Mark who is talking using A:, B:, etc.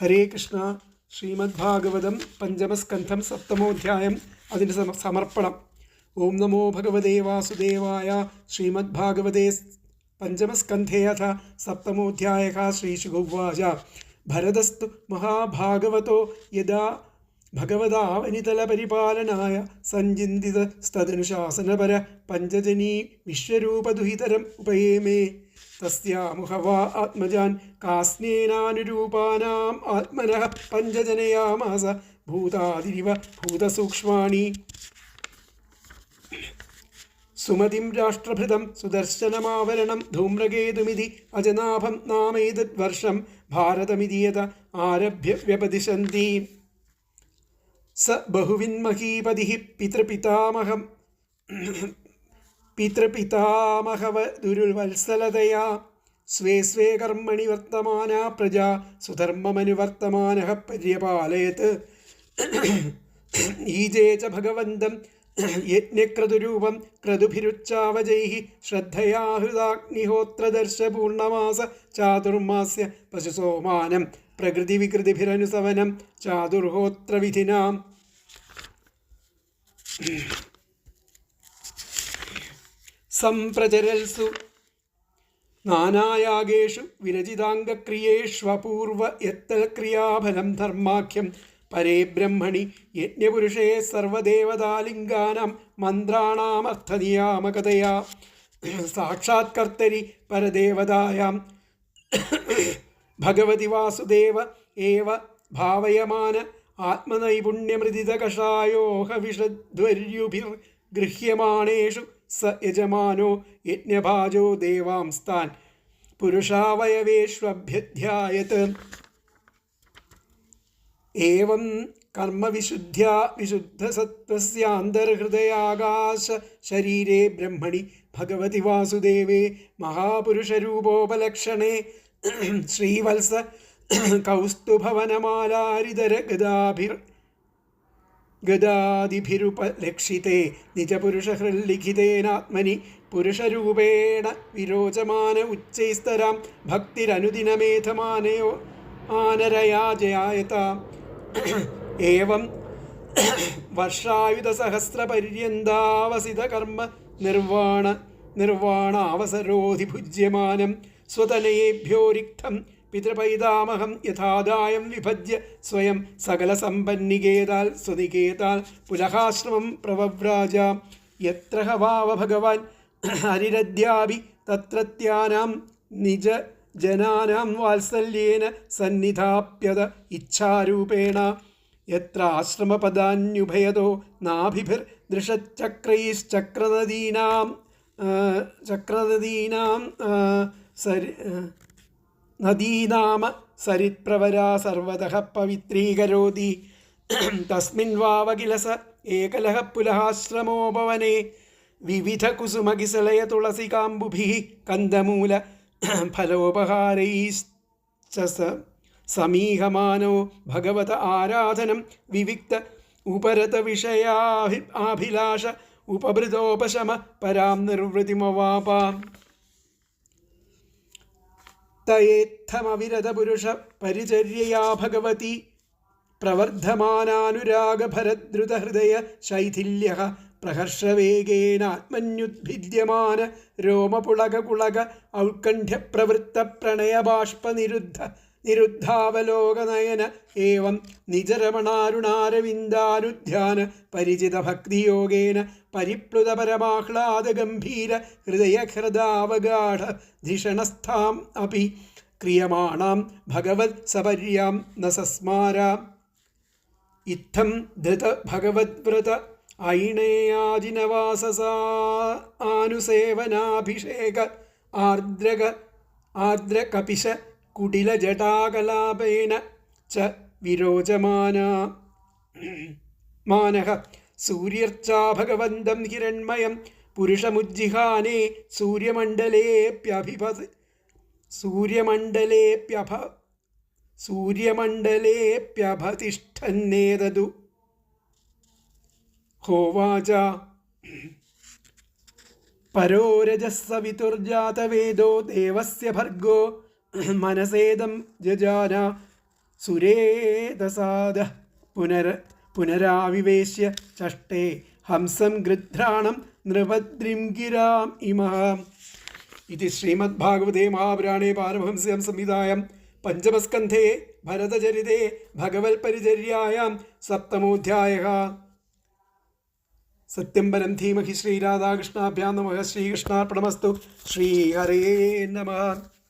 A: ഹരേ കൃഷ്ണ. ശ്രീമദ്ഭാഗവതം പഞ്ചമസ്കന്ധം സപ്തമോധ്യായം. അതിൻ്റെ സമർപ്പണം. ഓം നമോ ഭഗവതേ വാസുദേവായ. ശ്രീമദ്ഭാഗവതേ പഞ്ചമസ്കന്ധേ അഥ സപ്തമോധ്യായഃ. ശ്രീശുകോവാച. ഭരതസ്തു മഹാഭാഗവതോ യദാ ഭഗവതാവനിതലപരിപാലനായ സഞ്ചിന്തിതസ്തദനുശാസനപര പഞ്ചജനീ വിശ്വരൂപദുഹിതരം ഉപയേമേ. തസ്യാമുഹവാ ആത്മജാൻ കാസ്നേനാനുരൂപാനാം ആത്മനഃ പഞ്ചജനയാമാസ ഭൂതാദിരിവ ഭൂതസൂക്ഷ്മാണി. സുമതിം രാഷ്ട്രഭൃതം സുദർശനമാവരണം ധൂമ്രകേതുമിതി അജനാഭം നാമേതദ്വർഷം ഭാരതമിതി യത ആരഭ്യ വ്യപദിശന്തി. സ ബഹുവിന്മഹീപതി പിതൃപിതാമഹവദുരുവത്സലതയാ സ്വേ സ്വേ കർമ്മണി വർത്തമാന പ്രജാ സുധർമ്മമനുവർത്തമാനഃ പര്യപാലയത്. ഈജേ ച ഭഗവന്തം യജ്ഞക്രതുരൂപം ക്രതുഭിരുച്ചാവജൈഃ ശ്രദ്ധയാ ഹൃദാഗ്നിഹോത്രദർശ പൂർണ്ണമാസ ചാതുർമാസ്യ പശുസോമാനം പ്രകൃതിവികൃതിഭിരനുസവനം ചാതുർഹോത്രവിധിനാം. സംപ്രചരൽസു നാനായാഗേഷു വിരചിതാംഗക്രിയേഷ്വപൂർവ യത്തൽക്രിയാഫലം ധർമാഖ്യം പരേ ബ്രഹ്മണി യജ്ഞപുരുഷേ സർവദേവതാലിംഗാനാം മന്ത്രാണാമർത്ഥനിയാമകതയാ സാക്ഷാത്കർത്തരി പരദേവതായാം ഭഗവതി വാസുദേവ ഏവ ഭാവയമാന ആത്മനൈപുണ്യമൃതിതകഷായോഹവിഷധ്വർയുഭിർഗൃഹ്യമാണേഷു സ യജമാനോ യജ്ഞഭാജോ ദേവാംസ്താൻ പുരുഷാവയവേഷ്വഭ്യധ്യായത്. ഏവം കർമ്മവിശുദ്ധ്യാ വിശുദ്ധസത്വസ്യാന്തർഹൃദയാകാശ ശരീരേ ബ്രഹ്മണി ഭഗവതി വാസുദേവേ മഹാപുരുഷരൂപോപലക്ഷണേ ശ്രീവത്സ കൗസ്തുഭവനമാലാരിതര ഗദാദിഭിരുപലക്ഷിതേ നിജപുരുഷഹൃല്ലിഖിതേനാത്മനി പുരുഷരൂപേണ വിരോചമാന ഉച്ചൈസ്തരാം ഭക്തിരനുദിനമേധമാനയോ ആനരയാ ജയായത. ഏവം വർഷായുധസഹസ്രപര്യന്താവസിതകർമ്മ നിർവാണാവസരോധിഭുജ്യമാനം സ്വതനയേഭ്യോ രിക്തം പിതൃപൈതാമഹം യഥാദായം വിഭജ്യ സ്വയം സകലസമ്പന്നികേതാൽ സ്വനികേതാൽ പുലഹാശ്രമം പ്രവവ്രാജ. യത്ര ഹവാവ ഭഗവാൻ ഹരിരദ്യാപി തത്രത്യാനാം നിജജനാനാം വാത്സല്യേന സന്നിധാപ്യത ഇച്ഛാരൂപേണ. യത്ര ആശ്രമപദാന്യുഭയതോ നാഭിഭിർദൃഷച്ചക്രൈശ്ചക്രനദീനാം നദീനാമ സരിത്പ്രവരാ സർവതഃ പവിത്രീകരോതി. തസ്മിൻ വാവകില സ ഏകലഃ പുലഹാശ്രമോപവനെ വിവിധ കുസുമകിസലയ തുളസികാംബുഭിഃ കന്ദമൂല ഫലോപഹാരൈശ്ച സമീഹമാനോ ഭഗവത ആരാധനം വിവിക്ത ഉപരത വിഷയാഭിലാഷ ഉപഭൃതോപശമ പരാം നിർവൃതിമവാപ. തയേത്ഥമവിരത പുരുഷ പരിചര്യയാ ഭഗവതി പ്രവർദ്ധമാനാനുരാഗഭരദ്രുതഹൃദയ ശൈഥില്യഃ പ്രഹർഷവേഗേനാത്മന്യുദ്ഭിദ്യമാന രോമപുളകുളക ഔത്കണ്ഠ്യപ്രവൃത്ത പ്രണയബാഷ്പനിരുദ്ധാവലോകനയന. ഏവം നിജരമണാരുണാരവിന്ദാനുധ്യാന പരിചിതഭക്തിയോഗേന പരിപ്ലുത പരമാഹ്ലാദഗംഭീര ഹൃദയഹൃദാവഗാഢ ധിഷണസ്ഥാം അപി ക്രിയമാണാം ഭഗവത് സപര്യാം ന സസ്മാര. ഇത്തം ധൃത ഭഗവദ്വ്രത ഐണേയാജിനവാസസാ ആനുസേവനാഭിഷേക ആർദ്രകപിശ കുടിലജടാകലാപേന ച വിരോചമാനഃ സൂര്യർച്ചാ ഭഗവന്തം ഹിരണ്മയം പുരുഷമുജ്ജിഹാനേ സൂര്യമണ്ഡലേപ്യഭതിഷ്ഠന്നേതദു ഹോവാച. പരോ രജസ്സവിതുർജാതവേദോ ദേവസ്യ ഭർഗോ മനസേദം ജജാന സുരേതസാദ പുനരാവിവേശ്യ ചഷ്ടേ ഹംസം ഗൃധ്രാണം നൃപദ്രിം ഗിരാം ഇമാം. ഇത് ശ്രീമദ്ഭാഗവതേ മഹാപുരാണേ പാരമഹംസ്യാം സംഹിതായാം പഞ്ചമസ്കന്ധേ ഭരതചരിതേ ഭഗവത്പരിചര്യായാം സപ്തമോധ്യായഃ. സത്യം പരം ധീമഹി. ശ്രീരാധാകൃഷ്ണാഭ്യാം നമഃ. ശ്രീകൃഷ്ണാർപ്പണമസ്തു. ശ്രീഹരേ നമഃ.